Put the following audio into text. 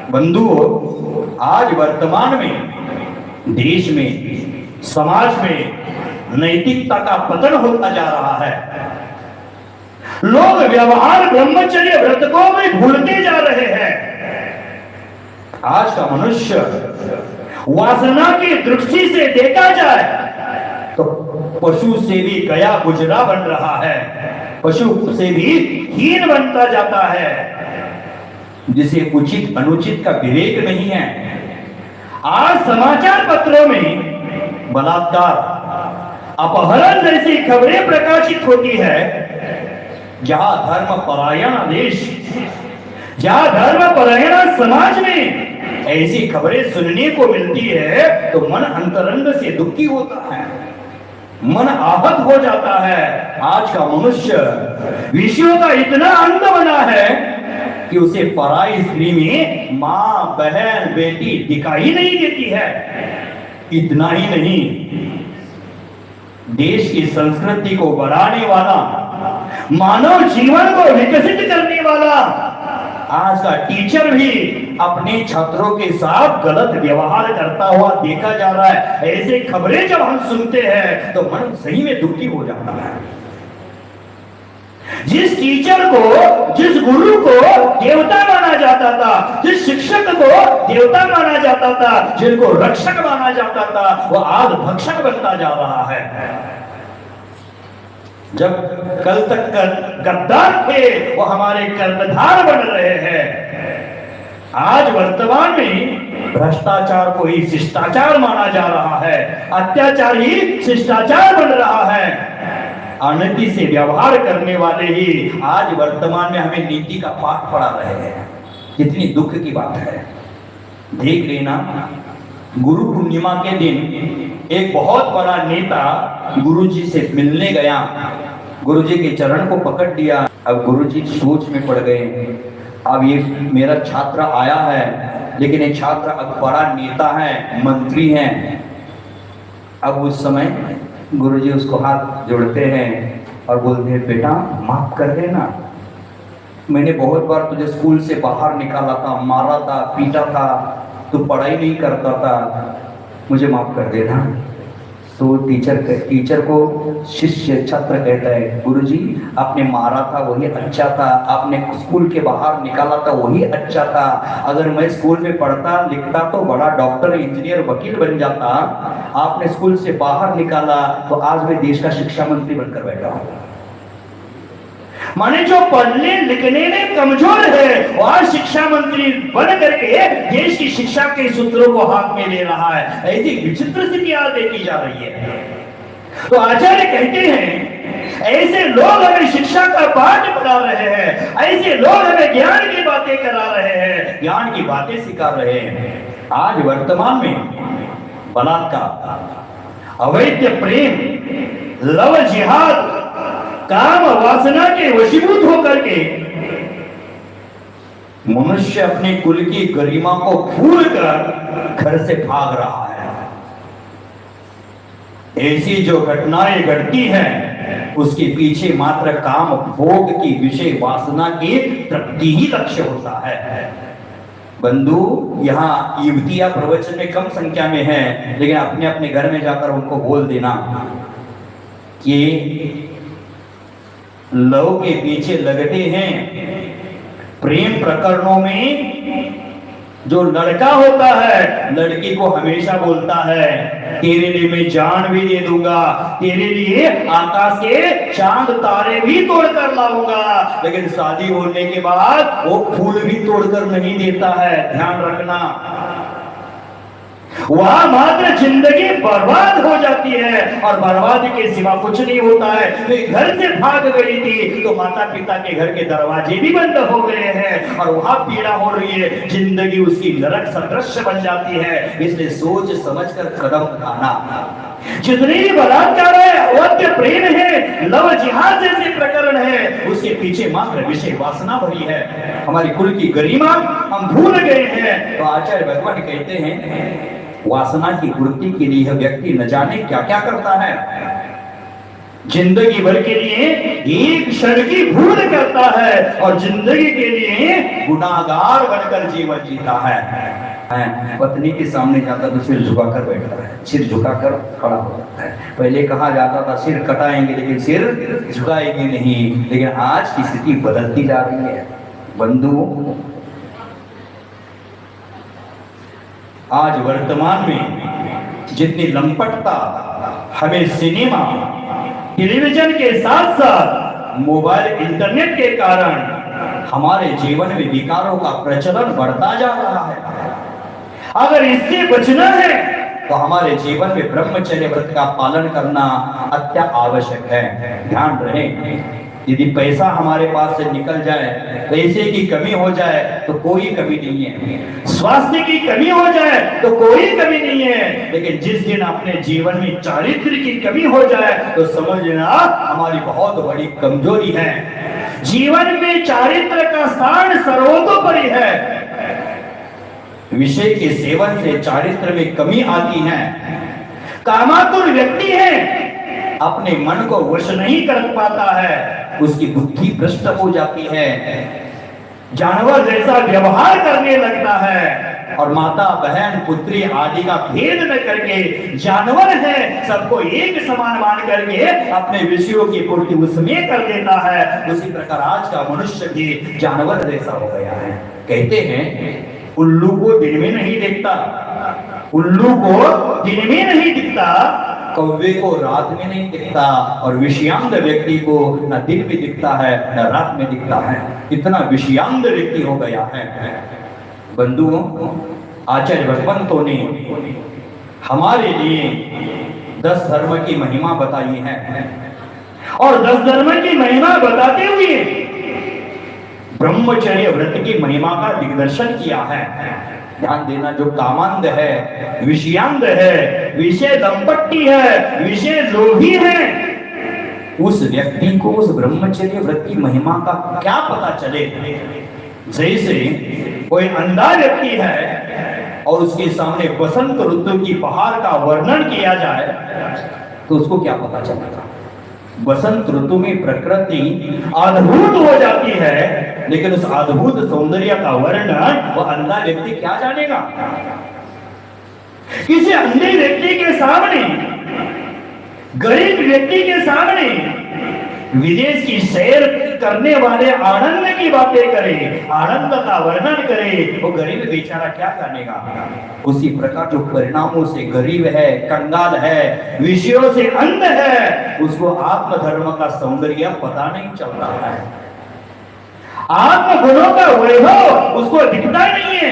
बंधुओं, आज वर्तमान में देश में, समाज में नैतिकता का पतन होता जा रहा है। लोग व्यवहार, ब्रह्मचर्य, व्रत को भी भूलते जा रहे हैं। आज का मनुष्य वासना की दृष्टि से देखा जाए तो पशु से भी गया गुजरा बन रहा है, पशु से भी हीन बनता जाता है, जिसे उचित अनुचित का विवेक नहीं है। आज समाचार पत्रों में बलात्कार, अपहरण जैसी खबरें प्रकाशित होती है। जहां धर्म परायण देश, जहां धर्म परायण समाज में ऐसी खबरें सुनने को मिलती है तो मन अंतरंग से दुखी होता है, मन आहत हो जाता है। आज का मनुष्य विषयों का इतना अंध बना है कि उसे पराई स्त्री में मां, बहन, बेटी दिखाई नहीं देती है। इतना ही नहीं, देश की संस्कृति को बढ़ाने वाला, मानव जीवन को विकसित करने वाला आज का टीचर भी अपने छात्रों के साथ गलत व्यवहार करता हुआ देखा जा रहा है। ऐसे खबरें जब हम सुनते हैं तो मन सही में दुखी हो जाता है। जिस टीचर को, जिस गुरु को देवता माना जाता था, जिस शिक्षक को देवता माना जाता था, जिनको रक्षक माना जाता था, वो आज भक्षक बनता जा रहा है। जब कल तक गद्दार थे वो हमारे कर्णधार बन रहे हैं। आज वर्तमान में भ्रष्टाचार को ही शिष्टाचार माना जा रहा है, अत्याचार ही शिष्टाचार बन रहा है। अनैतिक से व्यवहार करने वाले ही आज वर्तमान में हमें नीति का पाठ पढ़ा रहे हैं। कितनी दुख की बात है। देख लेना, गुरु पूर्णिमा के दिन एक बहुत बड़ा नेता गुरुजी से मिलने गया, गुरुजी के चरण को पकड़ लिया। अब गुरुजी सोच में पड़ गए, अब ये मेरा छात्र आया है, लेकिन ये छात्र अब बड़ा नेता है, मंत्री है। अब उस समय गुरुजी उसको हाथ जोड़ते हैं और बोलते हैं, बेटा माफ कर देना, मैंने बहुत बार तुझे स्कूल से बाहर निकाला था, मारा था, पीटा था, तू पढ़ाई नहीं करता था, मुझे माफ कर देना। तो टीचर को शिष्य छात्र कहता है, गुरुजी आपने मारा था वही अच्छा था, आपने स्कूल के बाहर निकाला था वही अच्छा था। अगर मैं स्कूल में पढ़ता लिखता तो बड़ा डॉक्टर, इंजीनियर, वकील बन जाता। आपने स्कूल से बाहर निकाला तो आज मैं देश का शिक्षा मंत्री बनकर बैठा हूँ। माने जो पढ़ने लिखने में कमजोर है वो आज शिक्षा मंत्री बन करके देश की शिक्षा के सूत्रों को हाथ में ले रहा है। ऐसी विचित्र स्थिति आज देखी जा रही है। तो आचार्य कहते हैं, ऐसे लोग हमें शिक्षा का पाठ पढ़ा रहे हैं, ऐसे लोग हमें ज्ञान की बातें करा रहे हैं, ज्ञान की बातें सिखा रहे हैं। आज वर्तमान में बलात्कार, अवैध प्रेम, लव जिहाद, काम वासना के वशीभूत होकर के मनुष्य अपने कुल की गरिमा को भूलकर घर से भाग रहा है। ऐसी जो घटनाएं घटती हैं उसके पीछे मात्र काम भोग की, विषय वासना की तृप्ति ही लक्ष्य होता है। बंधु, यहाँ युवतियां प्रवचन में कम संख्या में हैं, लेकिन अपने अपने घर में जाकर उनको बोल देना कि लव के पीछे लगते हैं। प्रेम प्रकरणों में जो लड़का होता है लड़की को हमेशा बोलता है, तेरे लिए मैं जान भी दे दूंगा, तेरे लिए आकाश के चांद तारे भी तोड़कर लाऊंगा। लेकिन शादी होने के बाद वो फूल भी तोड़कर नहीं देता है। ध्यान रखना, वहां मात्र जिंदगी बर्बाद हो जाती है और बर्बादी के सिवा कुछ नहीं होता है। तो घर से भाग गई थी तो माता पिता के घर के दरवाजे भी बंद हो गए हैं और वहां पीड़ा हो रही है, जिंदगी उसकी नरक सदृश बन जाती है। इसलिए सोच समझकर कदम उठाना। जितने भी बलात्कार है, अवैध प्रेम है, लव जिहाद जैसे प्रकरण है, उसके पीछे मात्र विषय वासना भरी है। हमारी कुल की गरिमा हम भूल गए हैं। तो आचार्य भगवान कहते हैं, वासना की पूर्ति के लिए व्यक्ति न जाने क्या क्या करता है। जिंदगी भर के लिए एक क्षण की भूल करता है और जिंदगी के लिए गुनाहगार बनकर जीवन जीता है। पत्नी के सामने जाता तो सिर झुकाकर बैठता है, सिर झुकाकर खड़ा हो जाता है। पहले कहा जाता था सिर कटाएंगे लेकिन सिर झुकाएंगे नहीं, लेकिन आज की स्थिति बदलती जा रही है। बंधुओं, आज वर्तमान में जितनी लंपटता हमें सिनेमा, टेलीविजन के साथ साथ मोबाइल, इंटरनेट के कारण हमारे जीवन में विकारों का प्रचलन बढ़ता जा रहा है। अगर इससे बचना है तो हमारे जीवन में ब्रह्मचर्य व्रत का पालन करना अत्यंत आवश्यक है। ध्यान रहे, यदि पैसा हमारे पास से निकल जाए, पैसे की कमी हो जाए तो कोई कमी नहीं है, स्वास्थ्य की कमी हो जाए तो कोई कमी नहीं है, लेकिन जिस दिन अपने जीवन में चारित्र की कमी हो जाए तो समझना हमारी बहुत बड़ी कमजोरी है। जीवन में चारित्र का स्थान सर्वोपरि है। विषय के सेवन से चारित्र में कमी आती है। कामातुर व्यक्ति है, अपने मन को वश नहीं कर पाता है, उसकी बुद्धि भ्रष्ट हो जाती है, जानवर जैसा व्यवहार करने लगता है और माता बहन पुत्री आदि का भेद न करके जानवर है सबको एक समान मान करके अपने विषयों की पूर्ति उसमें कर देता है। उसी प्रकार आज का मनुष्य भी जानवर जैसा हो गया है। कहते हैं उल्लू को दिन में नहीं दिखता, उल्लू को दिन में नहीं दिखता, कौवे को रात में नहीं दिखता, और विषयांध व्यक्ति को न दिन में दिखता है न रात में दिखता है। इतना विषयांध व्यक्ति हो गया है। बंधुओं, आचार्य भगवंतों ने हमारे लिए 10 धर्म की महिमा बताई है और 10 धर्म की महिमा बताते हुए ब्रह्मचर्य व्रत की महिमा का दिग्दर्शन किया है। ध्यान देना, जो कामांध है, विषयांध है, विषय दंपट्टी है, विषय लोभी है, उस व्यक्ति को उस ब्रह्मचर्य व्रत की महिमा का क्या पता चले। जैसे कोई अंधा व्यक्ति है और उसके सामने बसंत ऋतु की बहार का वर्णन किया जाए तो उसको क्या पता चलेगा। बसंत ऋतु में प्रकृति अद्भुत हो जाती है, लेकिन उस अद्भुत सौंदर्य का वर्णन वो अंधा व्यक्ति क्या जानेगा। किसी अंधे व्यक्ति के सामने, गरीब व्यक्ति के सामने विदेश की सैर करने वाले आनंद की बातें करे, आनंद का वर्णन करे, वो गरीब बेचारा क्या जानेगा। उसी प्रकार जो परिणामों से गरीब है, कंगाल है, विषयों से अंध है, उसको आत्मधर्म का सौंदर्य पता नहीं चल रहा है, आत्म गुणों का वैभव उसको दिखता नहीं है।